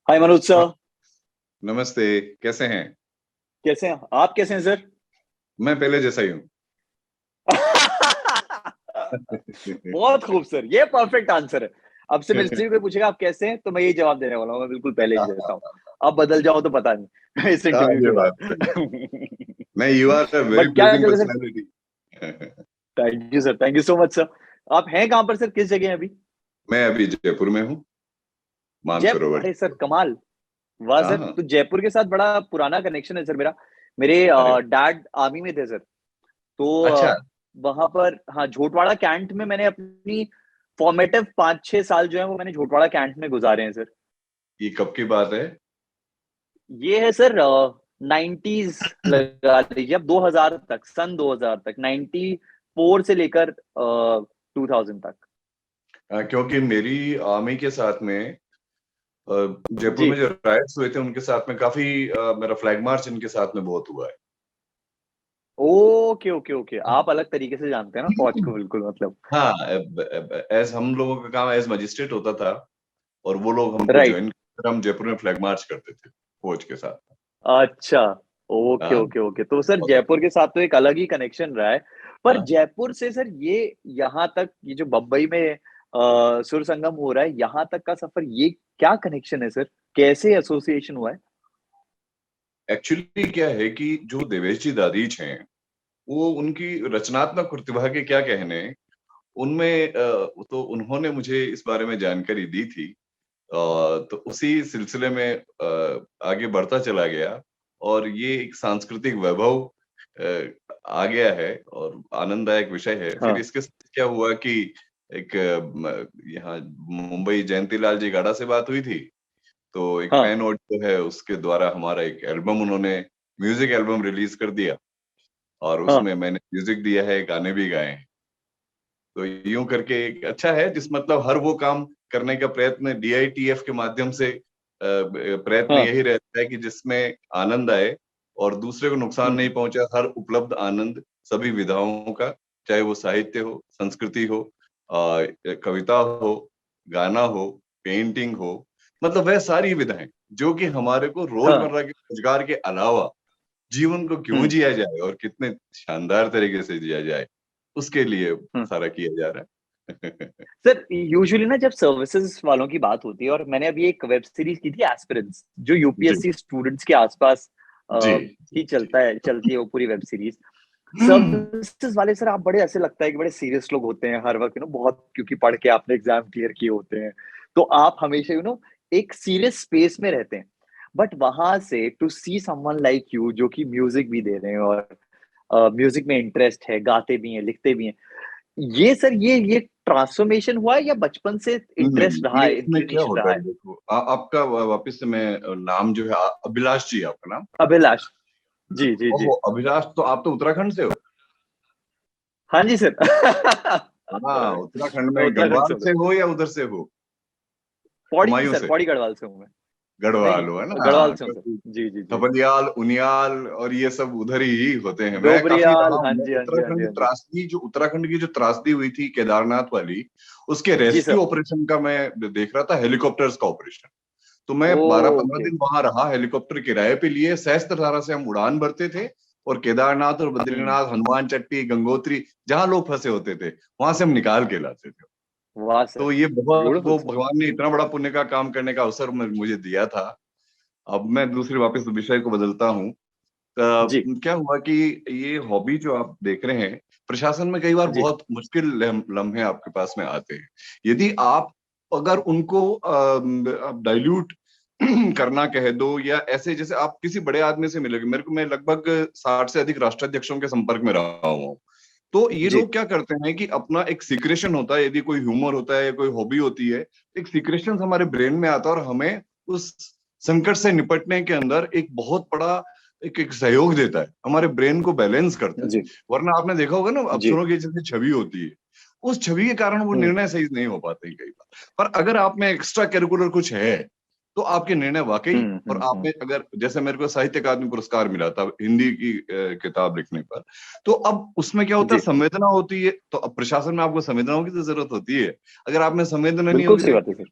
हाय मनोज हाँ, सर। नमस्ते। कैसे हैं? कैसे हैं आप? कैसे हैं सर? मैं पहले जैसा ही हूँ। बहुत खूब सर, ये परफेक्ट आंसर है। अब से मेरे से भी कोई पूछेगा आप कैसे हैं, तो मैं यही जवाब देने वाला हूँ। मैं बिल्कुल पहले ही जैसा हूँ। आप बदल जाओ तो पता नहीं इस हाँ, इंटरव्यू ये के बात है। बाद। मैं you are a very but क्या प्लीजिंग चल रहा है sir? Personality. Thank you sir, thank you so much sir. आप हैं कहाँ पर सर? किस जगह हैं अभी? मैं अभी जयपुर में हूँ, जयपुर? मानसरोवर। अरे सर कमाल। वाह हाँ सर, हाँ। तो जयपुर के साथ बड़ा पुराना कनेक्शन है सर मेरा। मेरे अरे वाह। डैड आर्मी में थे सर। तो अच्छा, वहां पर, हाँ, झोटवाड़ा कैंट में मैंने अपनी फॉर्मेटिव 5-6 साल जो है वो मैंने झोटवाड़ा कैंट में गुजारे हैं सर। ये कब की बात है? ये है सर 90s, लगा लीजिए अब 2000 तक, सन 2000 तक, 94 से लेकर 2000 तक। क्योंकि मेरी आर्मी के साथ में जयपुर जी। में जो राइट्स हुए थे उनके साथ में काफी मेरा फ्लैग मार्च इनके साथ में बहुत हुआ है। ओके ओके ओके, आप अलग तरीके से जानते हैं ना फौज को, बिल्कुल मतलब। हाँ, एज हम लोगों का काम एज मजिस्ट्रेट होता था और वो लोग हमको राइट। ज्वाइन, हम जयपुर में फ्लैग मार्च करते थे फौज के साथ। अच्छा। ओके हाँ, ओके ओके, तो सर बहुत जयपुर अच्छा। के साथ तो एक अलग ही कनेक्शन रहा है। पर हाँ, जयपुर से सर ये यहाँ तक, ये जो बम्बई में सुर संगम हो रहा है, यहाँ तक का सफर, ये क्या कनेक्शन है सर? कैसे एसोसिएशन हुआ है? एक्चुअली क्या है कि जो देवेश जी दादीज हैं, वो उनकी रचनात्मक प्रतिभा के क्या कहने, उनमें तो उन्होंने मुझे इस बारे में जानकारी दी थी। तो उसी सिलसिले में आगे बढ़ता चला गया और ये एक सांस्कृतिक वैभव आ गया है और आनंददायक विषय है। फिर हाँ इसके साथ क्या हुआ कि एक यहाँ मुंबई जयंतीलाल जी गाड़ा से बात हुई थी। तो एक हाँ पैन ऑडियो है, उसके द्वारा हमारा एक एल्बम, उन्होंने म्यूजिक एल्बम रिलीज कर दिया और हाँ उसमें मैंने म्यूजिक दिया है, गाने भी गाए हैं। तो यूं करके एक अच्छा है, जिस मतलब हर वो काम करने का प्रयत्न डीआईटीएफ के माध्यम से प्रयत्न हाँ। यही रहता है कि जिसमें आनंद आए और दूसरे को नुकसान नहीं हम्म। पहुंचे। हर उपलब्ध आनंद सभी विधाओं का, चाहे वो साहित्य हो, संस्कृति हो, कविता हो, गाना हो, पेंटिंग हो, मतलब वह सारी विधाएं जो कि हमारे को हाँ। रोजमर्रा के रोजगार के अलावा जीवन को क्यों हम्म। जिया जाए और कितने शानदार तरीके से जिया जाए, उसके लिए हम्म। सारा किया जा रहा है। सर यूजुअली ना जब सर्विसेज वालों की बात होती है, और मैंने अभी एक वेब सीरीज की थी एस्पिरेंट्स, जो जी यूपीएससी स्टूडेंट्स के आसपास जी ही जी। चलती है वो पूरी वेब सीरीज। हम्म, सर्विसेज वाले सर, आप बड़े ऐसे लगता है कि बड़े सीरियस लोग होते हैं हर वक्त, बहुत, क्योंकि पढ़ के आपने एग्जाम क्लियर किए होते हैं, तो आप हमेशा एक सीरियस स्पेस में रहते हैं। बट वहां से to see someone like you, जो कि म्यूजिक भी दे रहे हैं और म्यूजिक में इंटरेस्ट है, गाते भी हैं, लिखते भी हैं, ये सर, ये ट्रांसफॉर्मेशन हुआ है या बचपन से इंटरेस्ट नहीं, रहा ये है, इसमें क्या इंक्लिनेशन होता रहा है, है? देखो आपका वापस से मैं नाम जो है अभिलाष जी, आपका नाम? अभिलाष। जी जी जी। ओहो, अभिलाष, तो आप तो उत्तराखंड से हो? हाँ जी सर। हाँ, उत्तराखंड मैं में उत्तराखंड से गढ़वाल हूँ से सर। हो या उधर से हो? पौड़ी कुमायूं सर, से? पौड़ी गढ़वाल से हूँ मैं। गढ़वाल नहीं, हो, है ना? गढ़वाल हाँ, से हूँ सर। क्योंकि जी जी जी। खपलियाल, उनियाल और ये सब उधर ही होते हैं। मैं काफी रहा डोबरियाल, हूँ। हाँ मैं जी हाँ जी हाँ जी उत्तराखंड हाँ जी। त्रासदी, जो उत्तराखंड की जो त्रासदी हुई थी केदारनाथ वाली, उसके जी रेस्क्यू सर। ऑपरेशन का मैं देख रहा था, हेलीकॉप्टर्स का ऑपरेशन। तो मैं 12-15 ओके। दिन वहां रहा, हेलीकॉप्टर किराए पे लिए, सहस्त्रधारा से हम उड़ान भरते थे और केदारनाथ और हम्म। बद्रीनाथ, हनुमान चट्टी, गंगोत्री, जहां लोग फंसे होते थे वहां से हम निकाल के लाते थे। वाह तो सर। ये बहुत, ब्यूटीफुल वो सर। भगवान ने इतना बड़ा पुण्य का काम करने का अवसर मुझे दिया था। अब मैं दूसरी वापस विषय को बदलता हूँ। जी क्या हुआ कि ये हॉबी जो आप देख रहे हैं, प्रशासन में कई बार जी। बहुत मुश्किल लम्हे आपके पास में आते हैं। यदि आप अगर उनको डाइल्यूट करना कह दो, या ऐसे जैसे आप किसी बड़े आदमी से मिलोगे, मेरे को, मैं लगभग 60 से अधिक राष्ट्राध्यक्षों के संपर्क में रहा हूँ। तो ये जी। लोग क्या करते हैं कि अपना एक सीक्रेशन होता है, यदि कोई ह्यूमर होता है या कोई हॉबी होती है, एक सीक्रेशन हमारे ब्रेन में आता है और हमें उस संकट से निपटने के अंदर एक बहुत बड़ा एक सहयोग देता है, हमारे ब्रेन को बैलेंस करता है। जी वरना आपने देखा होगा ना, जी। अफसरों की जैसे छवि होती है, उस छवि के कारण वो हम्म। निर्णय सही नहीं हो पाते हैं कई बार। पर अगर आप में एक्स्ट्रा करिकुलर कुछ है, तो आपके निर्णय वाकई, और हम्म। आपने अगर, जैसे मेरे को साहित्य अकादमी पुरस्कार मिला था हिंदी की किताब लिखने पर, तो अब उसमें क्या होता है, जी, संवेदना होती है। तो अब प्रशासन में आपको संवेदनाओं की तो जरूरत होती है। अगर आप में संवेदना नहीं बिल्कुल होगी सही तो बात है सर।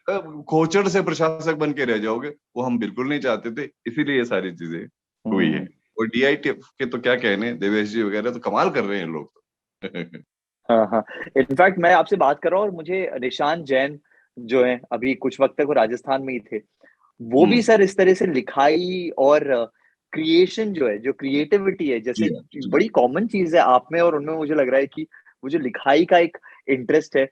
खोचर से प्रशासक बन के रह जाओगे, वो हम बिल्कुल नहीं चाहते थे, इसीलिए ये सारी चीजें हुई है। और डीआईटी के तो क्या कहने, देवेश जी वगैरह तो कमाल कर रहे हैं लोग तो। हाँ, हाँ। इनफैक्ट मैं आपसे बात कर रहा हूँ और मुझे निशान जैन जो है, अभी कुछ वक़्त तक वो राजस्थान में ही थे। वो भी हम्म। सर इस तरह से लिखाई और क्रिएशन जो है, जो क्रिएटिविटी है, जी जैसे हाँ, जी बड़ी कॉमन चीज़ है आप में और उनमें, मुझे लग रहा है कि वो जो लिखाई का एक इंटरेस्ट है,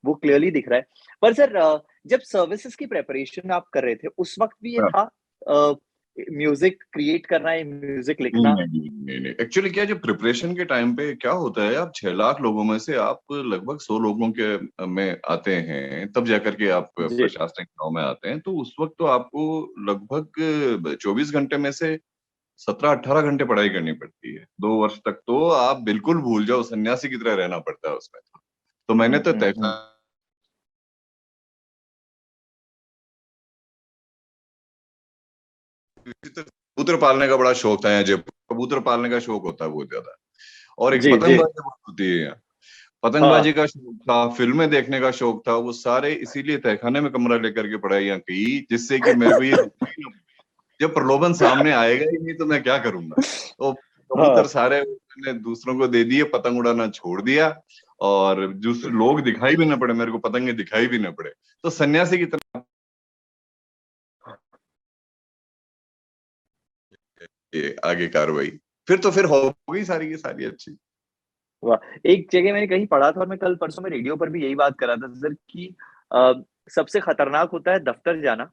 वो क्लियरली दिख रहा है। पर सर जब सर्विसेज़ की प्रिपरेशन आप कर रहे थे, उस वक़्त भी ये हाँ। था म्यूज़िक क्रिएट करना या म्यूज़िक नहीं, लिखना? नहीं, नहीं, नहीं, नहीं। एक्चुअली क्या है, जो प्रिपरेशन के टाइम पे क्या होता है, आप 6 लाख लोगों में से आप लगभग 100 लोगों के में आते हैं, तब जाकर के आप जी। प्रशासनिक चुनाव में आते हैं। तो उस वक़्त तो आपको लगभग 24 घंटे में से 17-18 घंटे पढ़ाई करनी पड़ती है। 2 वर्ष तक तो आप बिल्कुल भूल जाओ, सन्यासी की तरह रहना पड़ता है उसमें। तो मैंने हुँ, तो हुँ, तय हुँ। कबूतर पालने का बड़ा शौक था यहाँ जयपुर, कबूतर पालने का शौक होता है बहुत ज्यादा। और एक जी, जी। पतंगबाजी बहुत होती है यहाँ। हाँ। पतंगबाजी का शौक था, फिल्में देखने का शौक था, वो सारे इसीलिए तहखाने में कमरा लेकर के पढ़ाइयाँ की, जिससे कि मेरे को ये जब प्रलोभन सामने आएगा ही नहीं तो मैं क्या करूंगा। तो कबूतर हाँ। सारे मैंने दूसरों को दे दिए, पतंग उड़ाना छोड़ दिया, और दूसरे लोग दिखाई भी ना पड़े मेरे को, पतंगे दिखाई भी ना पड़े, तो सन्यासी की तरह ये आगे कार्रवाई। फिर हो गई सारी की सारी अच्छी। वाह! एक जगह मैंने कहीं पढ़ा था और मैं कल परसों में रेडियो पर भी यही बात कर रहा था सर कि अ, सबसे खतरनाक होता है दफ्तर जाना,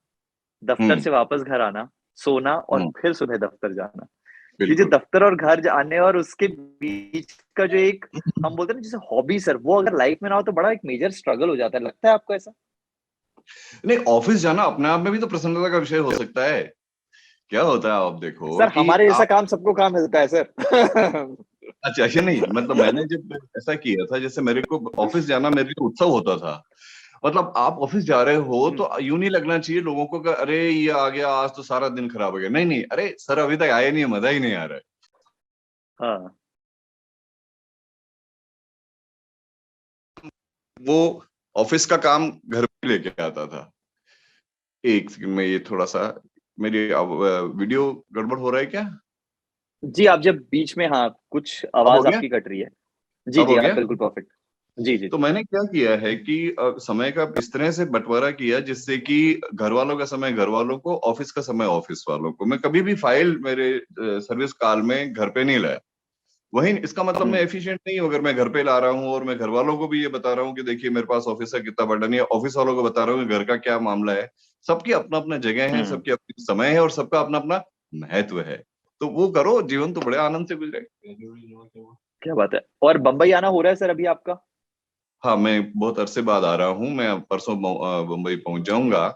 दफ्तर हम्म। से वापस घर आना, सोना और हम्म। फिर सुबह दफ्तर जाना। ये जो बिल्कुल। दफ्तर और घर जाने और उसके बीच का जो एक हम बोलते हैं ना जैसे हॉबी सर, वो अगर लाइफ में ना हो तो बड़ा एक मेजर स्ट्रगल हो जाता है। लगता है आपको ऐसा? नहीं, ऑफिस जाना अपने आप में भी तो प्रसन्नता का विषय हो सकता है। क्या होता है, आप देखो सर कि हमारे जैसा आप, काम सबको कहाँ मिलता है सर? अच्छा ऐसे नहीं, मतलब मैंने जब ऐसा किया था, जैसे मेरे को ऑफिस जाना मेरे लिए उत्सव होता था। मतलब आप ऑफिस जा रहे हो हुँ, तो यूं नहीं लगना चाहिए लोगों को कि अरे ये आ गया आज तो सारा दिन खराब हो गया, नहीं नहीं, अरे सर अभी तक आए नहीं है, मजा ही नहीं आ रहा है। हाँ। वो ऑफिस का काम घर पे लेके आता था। एक सेकंड में, ये थोड़ा सा मेरी वीडियो गड़बड़ हो रहा है क्या? जी, आप जब बीच में हाँ, कुछ अब हो आवाज़ गया? आपकी कट रही है। जी, अब जी, हो आप गया? बिल्कुल परफेक्ट। जी, जी, तो जी। मैंने क्या किया है कि समय का इस तरह से बंटवारा किया जिससे कि घर वालों का समय घर वालों को, ऑफिस का समय ऑफिस वालों को। मैं कभी भी फाइल मेरे सर्विस काल में घर पे नहीं लाया। वही इसका मतलब हुँ, मैं एफिशिएंट नहीं हूँ अगर मैं घर पे ला रहा हूँ और मैं घर वालों को भी ये बता रहा हूँ कि देखिए मेरे पास ऑफिस का कितना बर्डन है, ऑफिस वालों को बता रहा हूँ कि घर का क्या मामला है। सबकी अपना अपना जगह है, हुँ। सबकी अपनी समय है और सबका अपना अपना महत्व है। तो वो करो, जीवन तो बड़े आनंद से गुजरेगा। क्या बात है! और बम्बई आना हो रहा है सर अभी आपका? हाँ, मैं बहुत अरसे बाद आ रहा हूँ। मैं परसों बम्बई पहुंच जाऊंगा।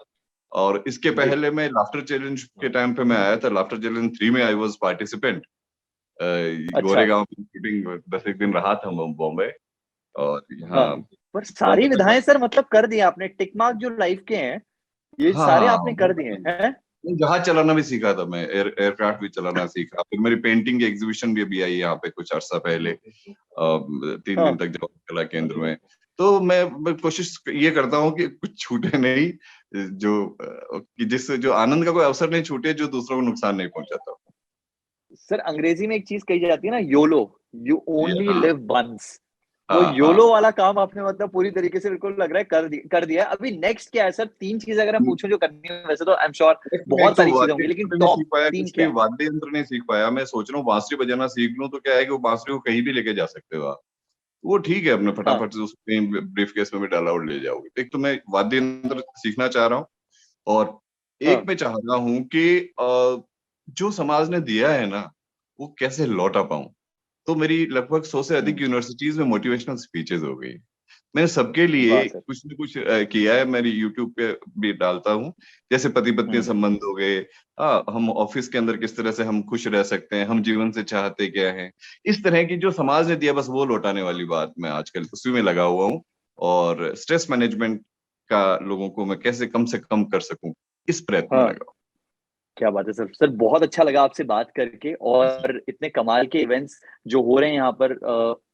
और इसके जी। पहले मैं लाफ्टर चैलेंज के टाइम पे मैं आया था, लाफ्टर चैलेंज 3 में आई वाज पार्टिसिपेंट। अच्छा, गोरेगांव की शूटिंग 10 एक दिन रहा था बॉम्बे। और हाँ। यहाँ पर सारी बॉम्बे तक विधाएँ सर मतलब कर दी आपने, टिक मार्क जो लाइफ के हैं, ये हाँ सारे हाँ, आपने वो कर दिए हैं? मैं जहाज चलाना भी सीखा था, मैं एयरक्राफ्ट भी चलाना सीखा। फिर मेरी पेंटिंग की एग्जीबिशन भी आई यहाँ पे कुछ अर्सा पहले, 3 दिन हाँ। तक जवाहर कला केंद्र में। तो मैं कोशिश ये करता हूँ कि कुछ छूटे नहीं, जो कि जिससे जो आनंद का कोई अवसर नहीं छूटे, जो दूसरों को नुकसान नहीं पहुंचाता। सर अंग्रेजी में एक चीज़ कही जाती है ना योलो, यू ये ओनली हाँ, लिव वन्स। वो हाँ, हाँ। योलो वाला काम आपने मतलब पूरी तरीके से बिल्कुल लग रहा है कर दिया है। अभी नेक्स्ट क्या है सर? 3 चीज़ अगर मैं पूछूँ जो करनी है, वैसे तो आई एम श्योर मैं एक बहुत तो सारी चीज़ें वाद्य होंगी, लेकिन यंत्र नहीं टॉप सीख पाया, 3 कुछ भी क्या है? वाद्य यंत्र नहीं सीख पाया। मैं सोच रहा हूँ बांसुरी बजाना सीख लूं, तो क्या है कि वो बांसुरी को कहीं भी लेके जा सकते हो आप। वो ठीक है, अपने हाँ, फटाफट से उसको कहीं ब्रीफकेस में भी डाला और ले जाओगे। एक तो मैं वाद्य यंत्र सीखना चाह रहा हूँ। और हाँ। एक मैं चाह रहा हूँ कि जो समाज ने दिया है ना, वो कैसे लौटा पाऊं। तो मेरी लगभग 100 से अधिक हुँ, यूनिवर्सिटीज में मोटिवेशनल स्पीचेस हो गई। मैंने सबके वाह लिए सर! कुछ न कुछ किया है, मेरी यूट्यूब पे भी डालता हूँ। जैसे पति पत्नी हुँ, संबंध हो गए, हम ऑफिस के अंदर किस तरह से हम खुश रह सकते हैं, हम जीवन से चाहते क्या हैं, इस तरह की जो समाज ने दिया बस वो लौटाने वाली बात मैं आजकल उसी में लगा हुआ हूँ। और स्ट्रेस मैनेजमेंट का लोगों को मैं कैसे कम से कम कर सकूं, इस प्रयत्न में हाँ। लगा क्या बात है सर! सर बहुत अच्छा लगा आपसे बात करके हूँ। और इतने कमाल के इवेंट्स जो हो रहे हैं यहाँ पर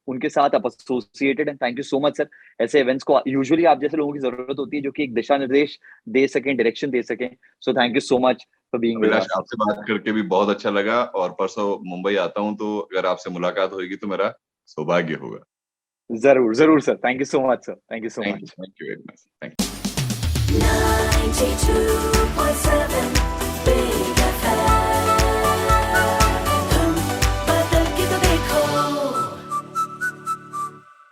उनके साथ आप associated and thank you so much sir. ऐसे इवेंट्स को यूजुअली आप जैसे लोगों की ज़रूरत होती है जो कि एक दिशा निर्देश दे सकें, डायरेक्शन दे सकें। So thank you so much for being with Abhilash, us. आपसे बात करके भी बहुत अच्छा लगा, और परसों मुंबई आता हूँ तो अगर आपसे मुलाकात होगी तो मेरा सौभाग्य होगा। ज़रूर, ज़रूर sir. Thank you so much sir. Thank you so much. Thank you very much. Thank you. 92.7 Big